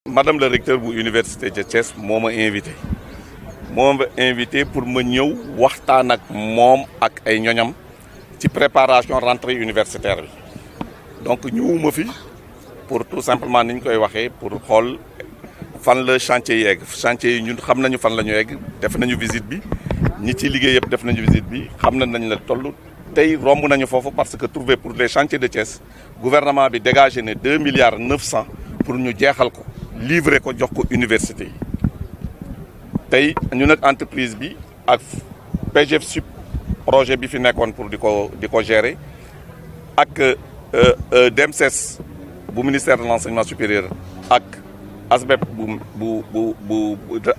Madame le recteur bu université de Thiès moo ma invité pour ma ñëw waxtaan ak moom ak ay ñoñam ci préparation rentrée universitaire bi donc ñëwuma fi pour tout simplement ni ñu koy waxee pour xool fan la chantier yi yegg chantier yi ñun xam nañu fan la ñu yegg def nañu visite bi ñi ci liggéey yëpp def nañu visite bi xam nañ la toll tey romb nañu foofu parce que trouvé pour les chantiers de Thiès gouvernement bi dégagé ne 2 milliards 900 pour ñu jeexal ko livrer ko jox ko université yi tey ñu nag entreprise bi ak PGF Sup projet bi fi nekkoon pour di ko gérer ak DMCS bu ministère de l'enseignement supérieur ak ASBEP bu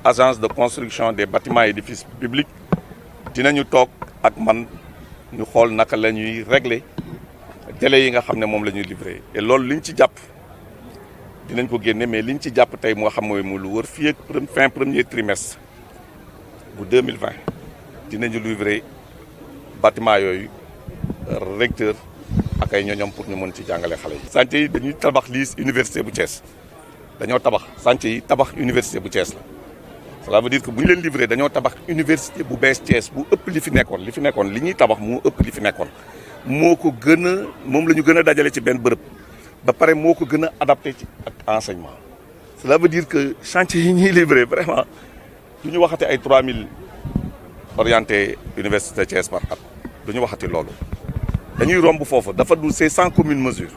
agence de construction des bâtiments et édifices publics dinañu toog ak man ñu xool naka la ñuy régler délai yi nga xam ne moom la ñuy livrer et loolu liñ ci jàpp dinañ ko génne mais liñ ci jàpp tey moo xam mooy mu lu wër fii ak fin premier trimestre bu 2020 dinañu livrer bâtiment yooyu recteur ak ay ñoñom pour ñu mën ci jàngale xale yi. chantier yi dañuy tabax lii université bu Thiès dañoo tabax chantier yi tabax université bu Thiès la cela veut dire que bu ñu leen livrer dañoo tabax université bu bees Thiès bu ëpp li fi nekkoon li ñuy tabax moo ëpp li fi nekkoon moo ko gën a moom la ñu gën a dajale ci benn bërëb. ba pare moo ko gën a adapté ci ak enseignement cela veut dire que chantier yi ñuy livré vraiment du ñu waxati ay 3000 orientés université Thiès par at du ñu waxati loolu dañuy romb foofu dafa du c'est sans commune mesure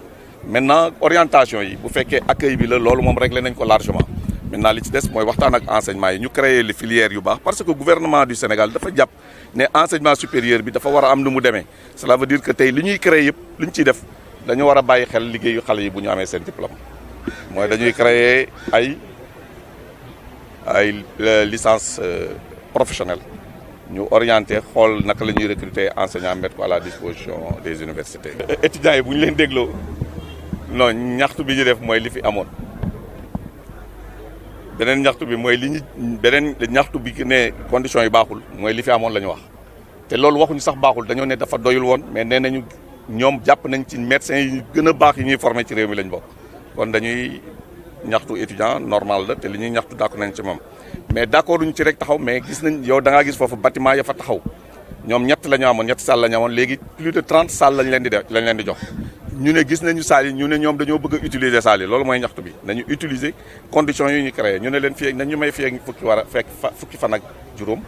maintenant orientation yi bu fekkee accueil bi la loolu moom réglé nañ ko largement maintenant li ci des mooy waxtaan ak enseignement yi ñu créer les filières yu baax parce que gouvernement du Sénégal dafa jàpp ne enseignement supérieur bi dafa war a am nu mu demee cela veut dire que tey li ñuy créer yëpp li ñu ciy def dañu war a bàyyi xel liggéeyu xale yi bu ñu amee seen diplôme mooy dañuy créer ay licence professionnelle ñu orienté xool naka la ñuy recruter enseignants mettre ko à la disposition des universités. étudiants yi bu ñu leen dégloo non ñaxtu bi ñu def mooy li fi amoon beneen ñaxtu bi mooy beneen ñaxtu bi ne conditions yi baaxul mooy li fi amoon la ñu wax te loolu waxuñu sax baaxul dañoo ne dafa doyul woon mais nee nañu. ñoom jàpp nañ ci médecins yi gën a baax yi ñuy formé ci réew mi lañ bokk kon dañuy ñaxtu étudiant normal la te li ñuy ñaxtu d'accord nañ ci moom mais d'accord duñ ci rek taxaw mais gis nañ yow da ngaa gis foofu bâtiment ya fa taxaw ñoom ñett la ñu amoon ñetti salle la ñu amoon léegi plus de 30 salles lañ leen di jox ñu ne gis nañu salles yi ñu ne ñoom dañoo bëgg a utiliser salles yi loolu mooy ñaxtu bi nañu utiliser conditions yi ñu créé ñu ne leen fii nañ ñu may fii ak fukki fan ak juróom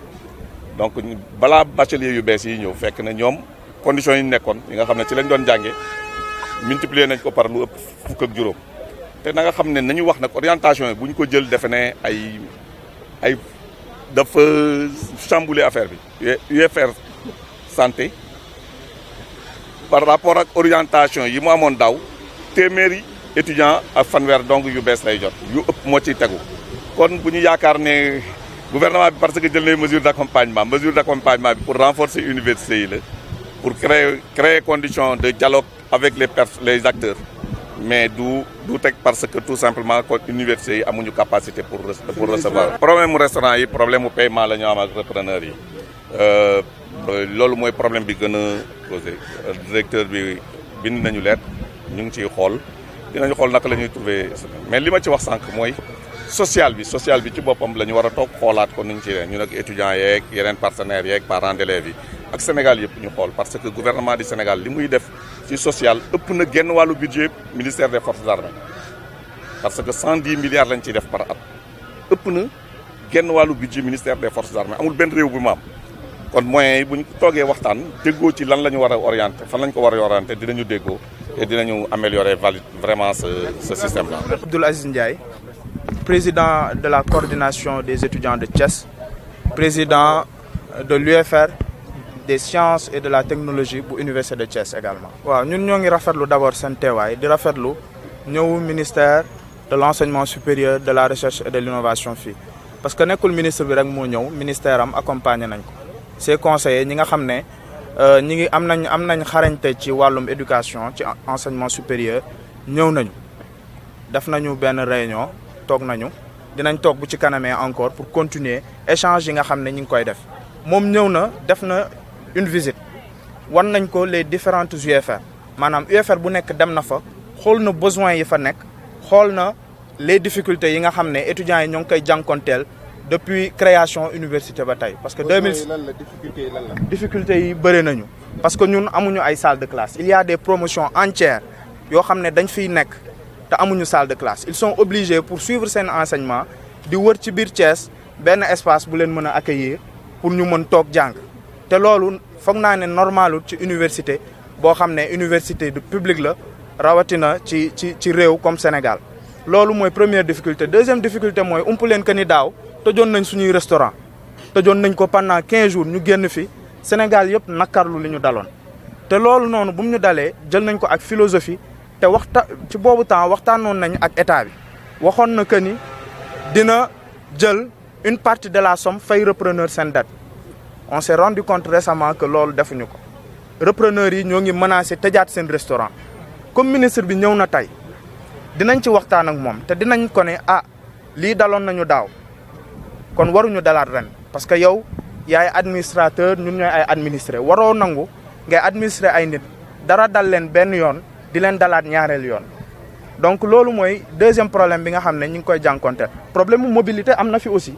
donc balaa bachelier yu bees yi ñëw fekk na ñoom conditions yi ñu nekkoon yi nga xam ne ci lañ doon jàngee multiplier nañ ko par lu ëpp fukk ak juróom te na nga xam ne nañu wax nag orientation yi bu ñu ko jël defe ne ay dafa chambouler affaire bi UFR santé par rapport ak orientation yi mu amoon daaw téeméeri étudiant ak fanweer donc yu bees lay jot yu ëpp moo ciy tegu kon bu ñu yaakaar ne gouvernement bi parce que jël na mesure d'accompagnement bi pour renforcer université yi la pour créer conditions de dialogue avec les acteurs mais du teg parce que tout simplement kon université yi amuñu capacité pour recevoir. problème mu restaurant yi problème mu paiement la ñu am ak repreneur yi loolu mooy problème bi gën a posé directeur bi bind nañu leet ñu ngi ciy xool dinañu xool naka la ñuy trouver mais li ma ci wax sànq mooy social bi ci boppam la ñu war a toog xoolaat ko nu ñu ci ñu nag étudiants yeeg yeneen partenaires yeeg parents d'élèves yi ak Sénégal yëpp ñu xool parce que gouvernement du Sénégal li muy def ci social ëpp na genn wàllu budget ministère des forces armées parce que 110 milliards lañ ciy def par at ëpp na genn wàllu budget ministère des forces armées amul benn réew bu mu am kon moyens yi bu ñu toogee waxtaan déggoo ci lan la ñu war a orienté fan la ñu ko war a orienté dinañu déggoo et dinañu améliorer vraiment ce système là. Abdoul Aziz Ndiaye, président de la coordination des étudiants de Thiès, président de l'UFR des sciences et de la technologie bu université de Thiès également. waaw ñun ñoo ngi rafetlu d'abord seen teewaay di rafetlu ñëw ministère de l'enseignement supérieur de la recherche et de l'innovation fii parce que nekkul ministre bi rek moo ñëw ministère am accompagné nañ ko ces conseillers ñi nga xam ne ñi ngi am nañ xarañte ci wàllum éducation ci enseignement supérieur ñëw nañu def nañu benn réunion toog nañu dinañ toog bu ci kanamee encore pour continuer échange yi nga xam ne ñi ngi koy def moom ñëw na def na une visite wan nañ ko les différentes UFR maanaam UFR bu nekk dem na fa xool na besoins yi fa nekk xool na les difficultés yi nga xam ne étudiants yi ñoo ngi koy jànkonteel depuis création université ba tey parce que 2000 difficultés yi bëri nañu parce que ñun amuñu ay salle de classe il y a des promotions entières yoo xam ne dañ fiy nekk te amuñu salle de classe ils sont obligés pour suivre seen enseignement di wër ci biir Thiès benn espace bu leen mën a accueillir pour ñu mën toog jàng te loolu foog naa ne normalul ci université boo xam ne université du public la rawatina ci réew comme Sénégal loolu mooy première difficulté deuxième difficulté mooy ump leen que ni daaw tëjoon nañ suñuy restaurant tëjoon nañ ko pendant 15 jours ñu génn fi Sénégal yëpp nakarlu li ñu daloon te loolu noonu bu mu ñu dalee jël nañ ko ak philosophie te ci boobu temps waxtaanoon nañ ak état bi waxoon na que ni dina jël une partie de la somme fay repreneur seen dette on s'est rendu compte récemment que loolu defuñu ko repreneurs yi ñoo ngi menacé tëjaat seen restaurant comme ministre bi ñëw na tey dinañ ci waxtaan ak moom te dinañ ko ne lii daloon nañu daaw kon waruñu dalaat ren parce que yow yaay administrateur ñun ñooy ay administré waroo nangu ngay administré ay nit dara dal leen benn yoon di leen dalaat ñaareel yoon donc loolu mooy deuxième problème bi nga xam ne ñu ngi koy jànkonteel problème mu mobilité am na fi aussi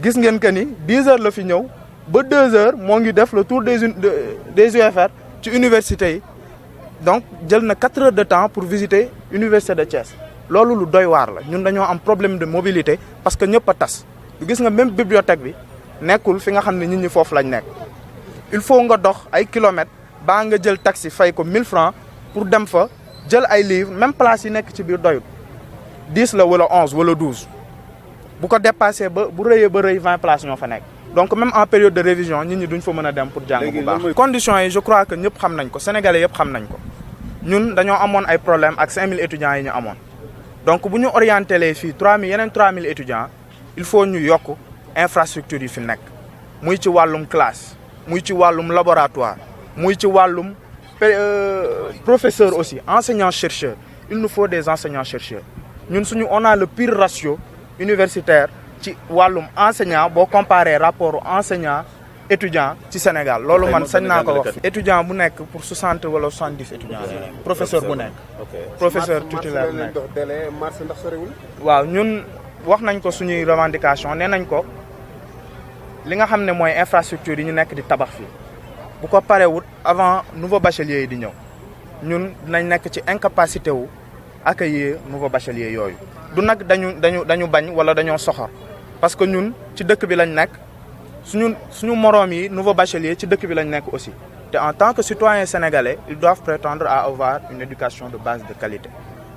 gis ngeen que ni 10 heures la fi ñëw ba 2 heures moo ngi def le tour des UFR ci université yi donc jël na 4 heures de temps pour visiter université de Thiès loolu lu doy waar la ñun dañoo am problème de mobilité parce que ñëpp a tas gis nga même bibliothèque bi nekkul fi nga xam ne nit ñi foofu lañ nekk il faut nga dox ay kilomètres baa nga jël taxi fay ko 1000 francs pour dem fa jël ay livres même place yi nekk ci biir doyut 10 la wala 11 wala 12 bu ko dépassé ba bu rëyee ba rëy 20 places ñoo fa nekk donc même en période de révision nit ñi duñ fa mën a dem pour jàng bu baax conditions yi je crois que ñëpp xam nañ ko sénégalais yëpp xam nañ ko ñun dañoo amoon ay problème ak 5000 étudiants yi ñu amoon donc bu ñu orienté les fii 3000 étudiants il faut ñu yokk infrastructure yi fi nekk muy ci wàllum classe muy ci wàllum laboratoire muy ci wàllum professeur aussi enseignants chercheurs il nous faut des enseignants chercheurs ñun on a le pire ratio universitaire ci wàllum enseignant boo comparé rapport enseignant étudiant ci Sénégal loolu man sañ naa ko wax étudiant bu nekk pour 60 wala 70 étudiants professeur bu nekk professeur titulaire bu nekk waaw ñun wax nañ ko suñuy revendication nee nañ ko li nga xam ne mooy infrastructure yi ñu nekk di tabax fii bu ko parewut avant nouveau bachelier yi di ñëw ñun dinañ nekk ci incapacité wu accueillir nouveau bachelier yooyu du nag dañu bañ wala dañoo soxor parce que ñun ci dëkk bi lañ nekk suñu moroom yi nouveau bachelier ci dëkk bi lañ nekk aussi te en tant que citoyen sénégalais ils doivent prétendre à avoir une éducation de base de qualité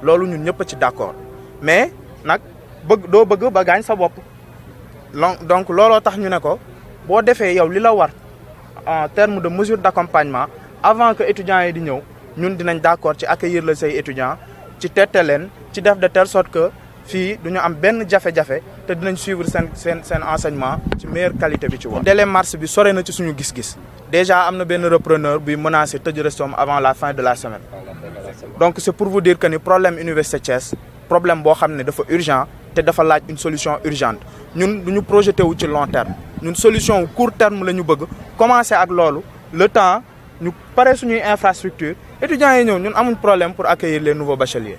loolu ñun ñëpp ci d'accord mais nag doo bëgg ba gaañ sa bopp donc looloo tax ñu ne ko boo defee yow li la war en terme de mesure d'accompagnement avant que étudiants yi di ñëw ñun dinañ d'accord ci accueillir la say étudiants ci tette leen ci def de telle sorte que fii du ñu am benn jafe-jafe te dinañ suivre seen enseignement ci meilleure qualité bi ci war. délai mars bi sore na ci suñu gis-gis déjà am na benn repreneur buy menacé tëj restom avant la fin de la semaine donc c'est pour vous dire que ni problème université Thiès problème boo xam ne dafa urgent te dafa laaj une solution urgente ñun du ñu projeté wu ci long terme ñun solution wu court terme la ñu bëgg commencer ak loolu le temps ñu pare suñuy infrastructure étudiants yi ñëw ñun amuñ problème pour accueillir les nouveaux bacheliers